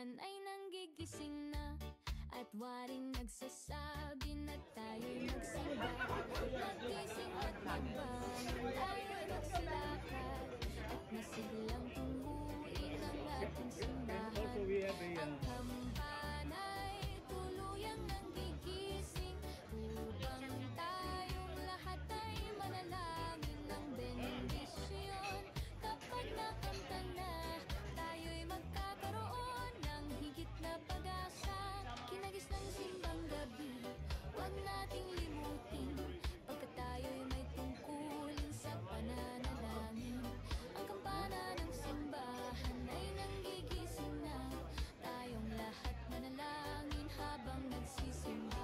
simbahan ay nanggigising na, at waring nagsasabi na tayo'y magsimba. Magising at magbangon, tayo'y magsilakad, at masiglang tunguin ang ating simbahan. Ang kampahan ay tuluyang nanggigising, upang tayong lahat ay manalangin ng bendisyon. Kapag nakanta na, tayo'y magkakaroon ng higit na pag-asa. Kinagis ng simbang gabi, huwag nating limutin, pagkat tayo'y may tungkulin sa pananalangin. Ang kampana ng simbahan ay nanggigising na, tayong lahat manalangin habang nagsisimba.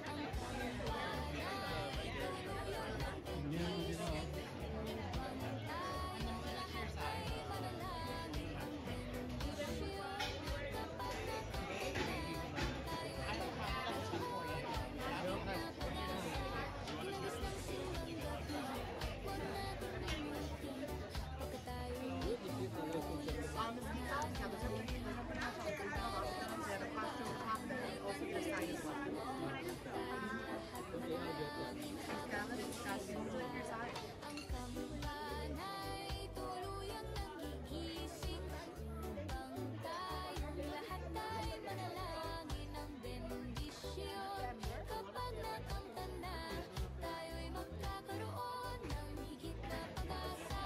Ang kampana ay tuluyang nanggigising, upang tayong lahat ay manalangin ng bendisyon. Kapag nakakita, tayo'y magkakaroon ng higit na pag-asa. Kinagis ng simbang gabi, huwag natin limutin, pagkat tayo'y may tungkulin sa pananalangin. Ang kampana ng simbahan ay nanggigising na, tayong lahat manalangin habang nagsisimba. Ang kampana ay tuluyang nanggigising, upang tayong lahat ay manalangin ng bendisyon. Kapag nakanta na, tayo'y magkakaroon ng higit na pag-asa.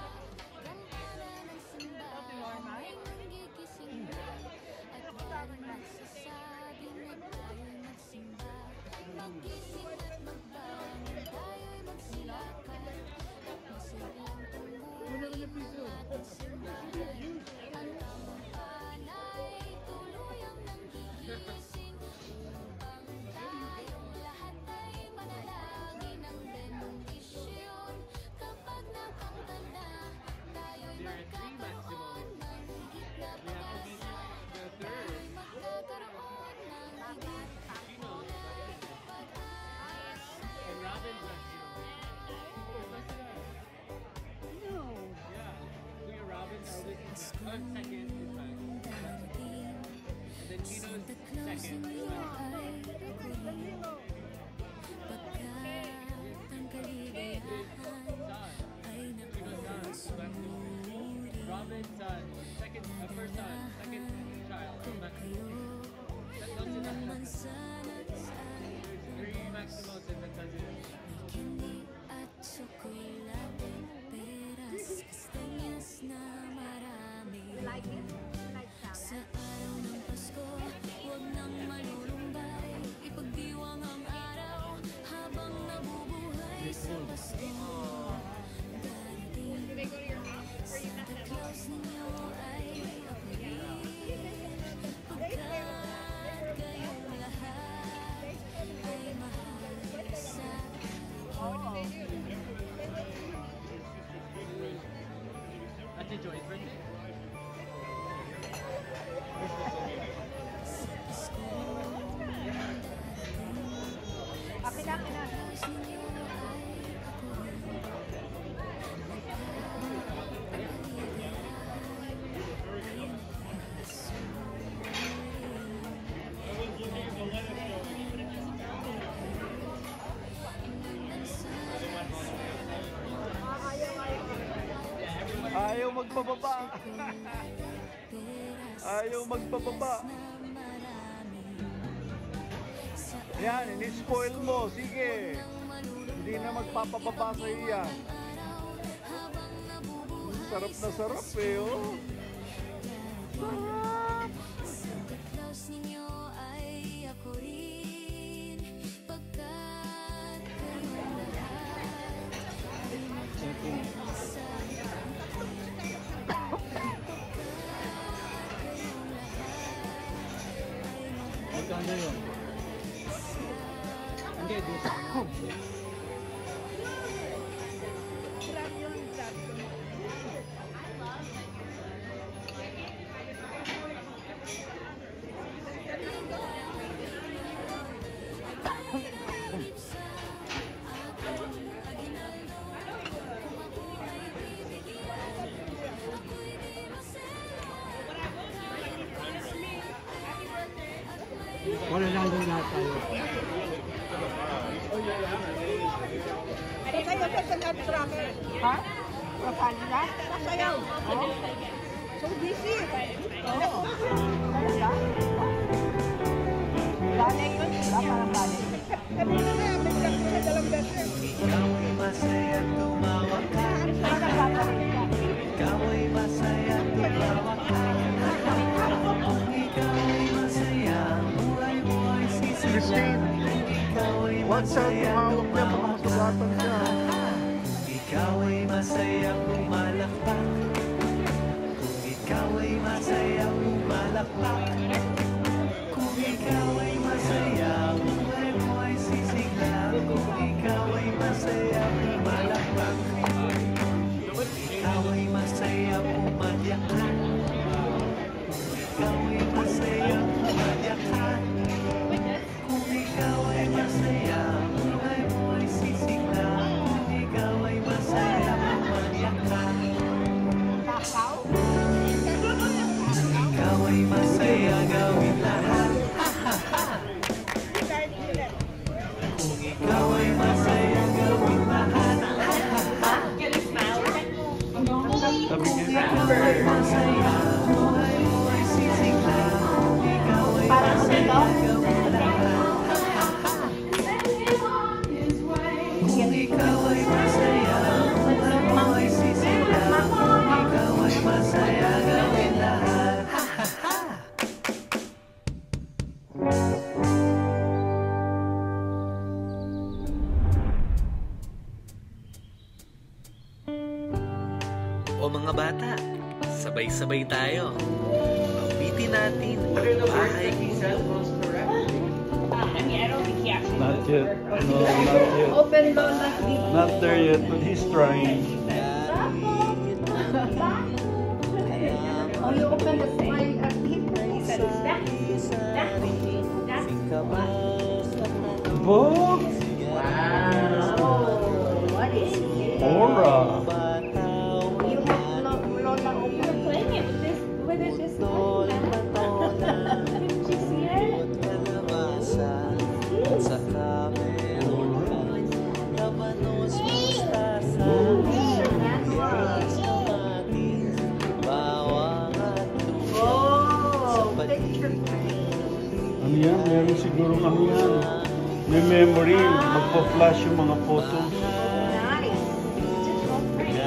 Kampana ng simbahan ay nanggigising na, at waring nagsasabi na tayo'y magsimba. Magising at magbangon, tayo'y magsilakad, at masiglang tunguin ang ating simbahan. Ang kampana ay tuluyang nanggigising, upang tayong lahat ay manalangin ng bendisyon. Kapag nakanta na, tayo'y magkakaroon ng higit na pag-asa. Tayo'y magkakaroon ng higit na pag-asa. Kuya Robin is second is back. And then Chino's second is back. Pagkat ang kaligayahan ay nakasusuri. Robin's son, first son, second child. Kayo naman sana't ay There's three Maximos in the cousin. hindi at tsokolate, peras, kastanyas na marami. Sa araw ng Pasko, huwag nang malulumbay, ipagdiwang ang araw habang nabubuhay sa Pasko. Darating Santa Claus ninyo ay ako'y, pagkat kayong lahat ay mahal sa Ate Joy's birthday. Ayaw magpababa. Ayaw magpababa. Yan, ini-spoil mo. Sige. Hindi na magpapababa sa iya. Sarap na sarap eh, oh. Sarap. Santa Claus ninyo ay ako rin, pagkat kayong lahat ay mahal sa akin. Magkano yun? Hindi, doon. Wala lang din lahat tayo. Sasayaw ka sa Nat Tracker. Ha? Kapali na? Sasayaw. Oh. So busy. Oo. Talaga? Balay yun? Wala parang balay. Sabi na nga, may truck na dalang beses. Ikaw ay masaya, tumawa ka. Ikaw ay masaya, tumawa ka. Kung ikaw ay masaya, buhay mo ay sisigaw. Ikaw ay masaya, tumawa ka. Ikaw ay masaya, pumalakpak. Kung ikaw ay masaya, pumalakpak. Kung ikaw ay masaya, buhay mo ay sisigla. Kung ikaw ay masaya, pumalakpak. Ikaw ay masaya, pumadyak ka. Ikaw ay masaya, pumadyak ka. Kung ikaw ay masaya, buhay mo ay sisigla. Kung ikaw ay masaya, pumadyak ka. Ikaw ay masaya, gawin lahat. Kung ikaw ay masaya, gawin lahat. Kung ikaw ay masaya, buhay mo ay sisigla. Kung ikaw ay masaya, gawin lahat. Kung ikaw ay masaya, buhay mo ay sisigla. Kung ikaw ay masaya, gawin lahat. O mga bata, sabay-sabay tayo. Ambitin natin ang bahay ko. Not yet. No, not yet. Open down na dito. Not there yet, but he's trying. Oh, you open the smile at him. He said, Book? what is it? Aura. You have Lola open. Playing it with this Did you see it? Sa kameron, kabanos mustasa, kamatis, bawang at lupa, sa paligid. Ano yan? Meron siguro ano yan. May memory. Magpa-flash yung mga photos. Nice. Just go for it.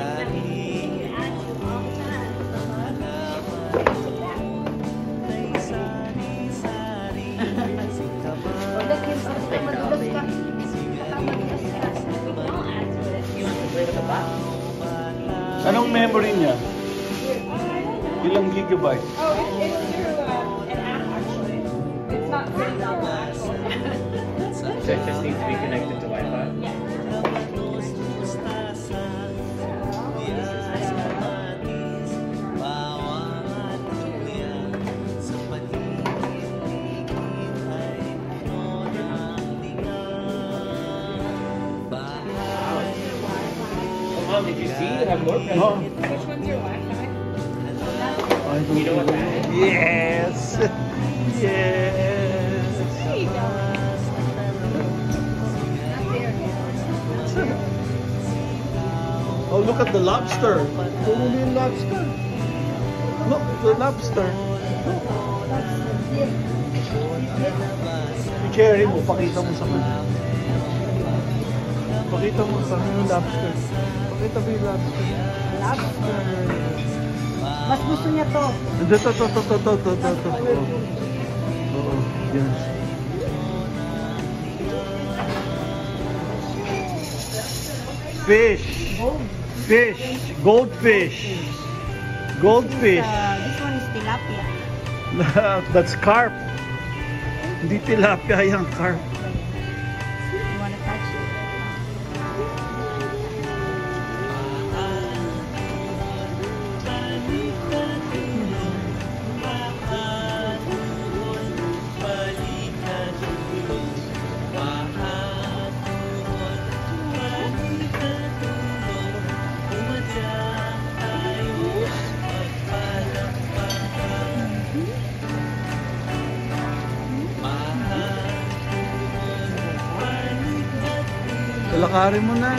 Anong memory niya? Ilang gigabyte? Oh, it's through an app actually. It's not pretty on the actual. So it just needs to be connected to Wi-Fi? Mom, did you see you have more presents? No. Which one's your Wi-Fi? I don't You know what that is? Yes! Yes! There you go. Oh, look at the lobster. Puno na yung lobster. Look, the lobster. I-carry mo, pakita mo sa kanya. Pakita mo sa kanya yung lobster. Pakita mo yung lobster. Lobster. Mas gusto niya to. Ito. Oo, yes. Fish. Fish. Goldfish. Goldfish. This one is tilapia. That's carp. Hindi tilapia yung carp. You wanna touch it? Lalakarin mo na.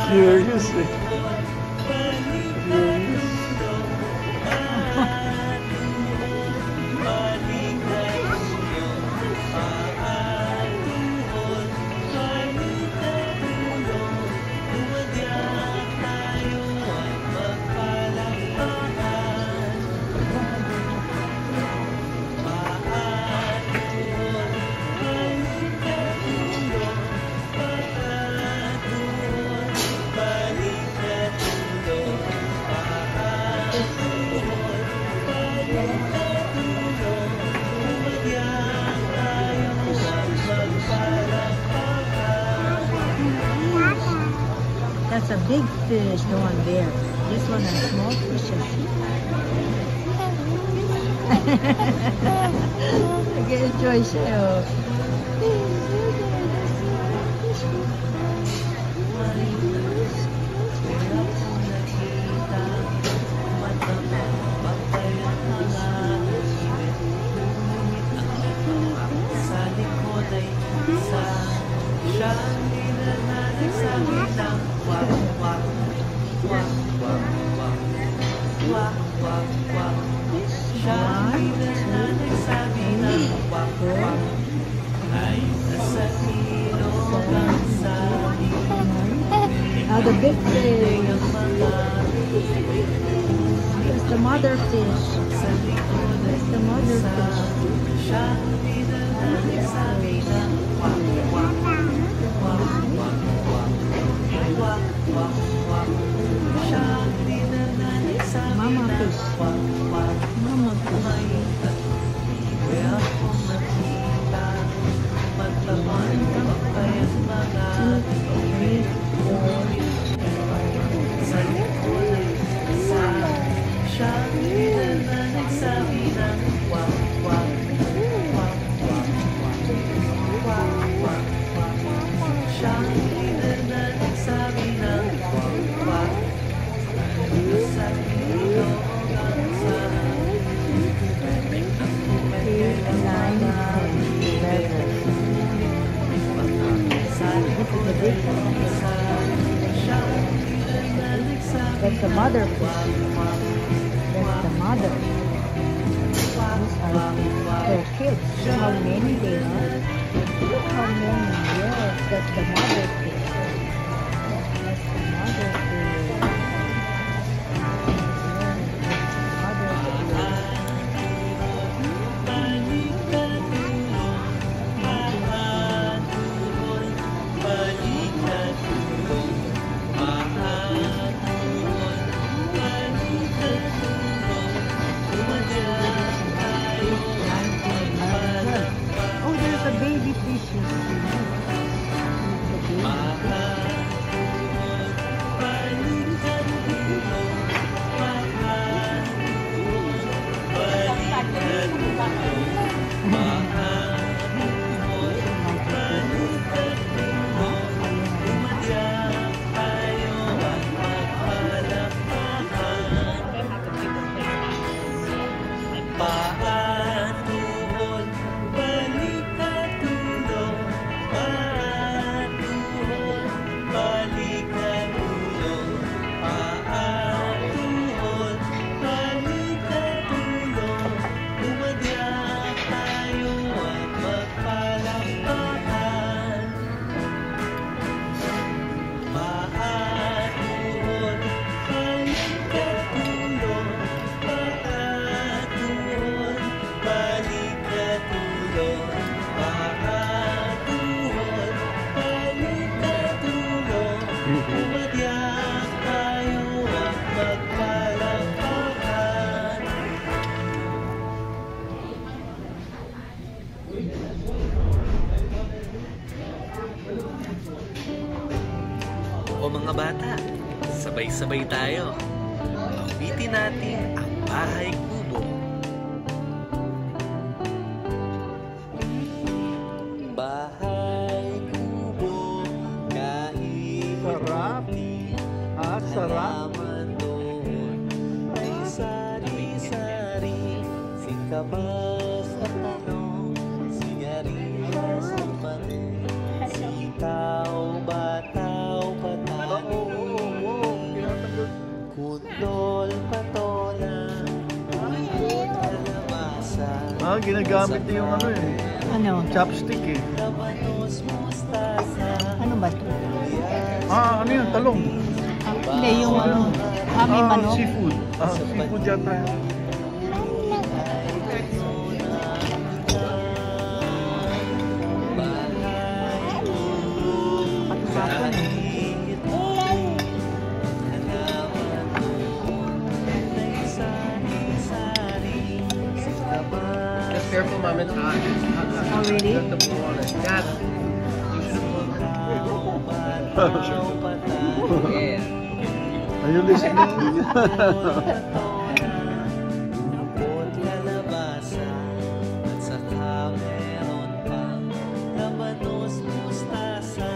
Curious eh. Curious. That's a big fish, the one there. This one are small fishes. Nag-enjoy siya, oh. Now the big fish. It's the mother fish. It's the mother fish. Mama fish. Mama That's the mother fish. That's the mother. These are their kids. See how many they are? Look how many. Yes, that's the mother fish. That's the mother fish. Oh, there's a baby fish. O mga bata, sabay-sabay tayo. Awitin natin ang Bahay Kubo. Bahay Singkamas at talong, sigarilyas at panin, sitaw, bataw, patao, kutol, patola, ikot, kalabasa, Ginagamit niya yung ano eh. Ano? Chopstick eh. labanos, mustasa, Ano ba ito? Ano yun? Talong. Hindi, yung ano. May manok. Seafood. Seafood yata yun. Patusapon eh. Just careful, Mom. It's hot. Oh, really? You have to blow on it. Dad, you should have blown on it. Yeah. Are you listening? Lupot, kalabasa, at saka meron pang labanos, mustasa,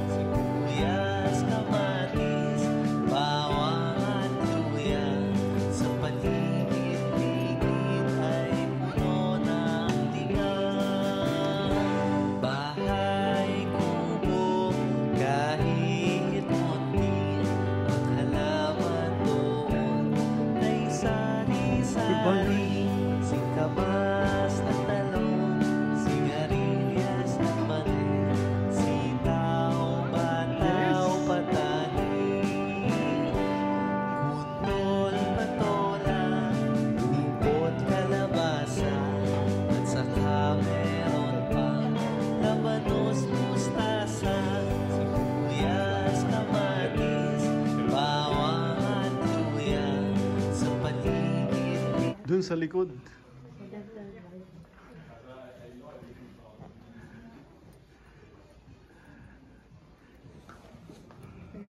sibuyas, kamatis, bawang at luya. Sa paligid-ligid ay puno ng ligaw. Bahay, kubo, kahit konti, ang halaman doon ay sari-sari. Singkamas at talong, sigarilyas at panin, sitaw, bataw, patani, kutol, patola, ikot, kalabasa, at saka meron pang labanos, mustasa, sibuyas, kamatis, bawang at luya. Sa paligid Dun sa likod.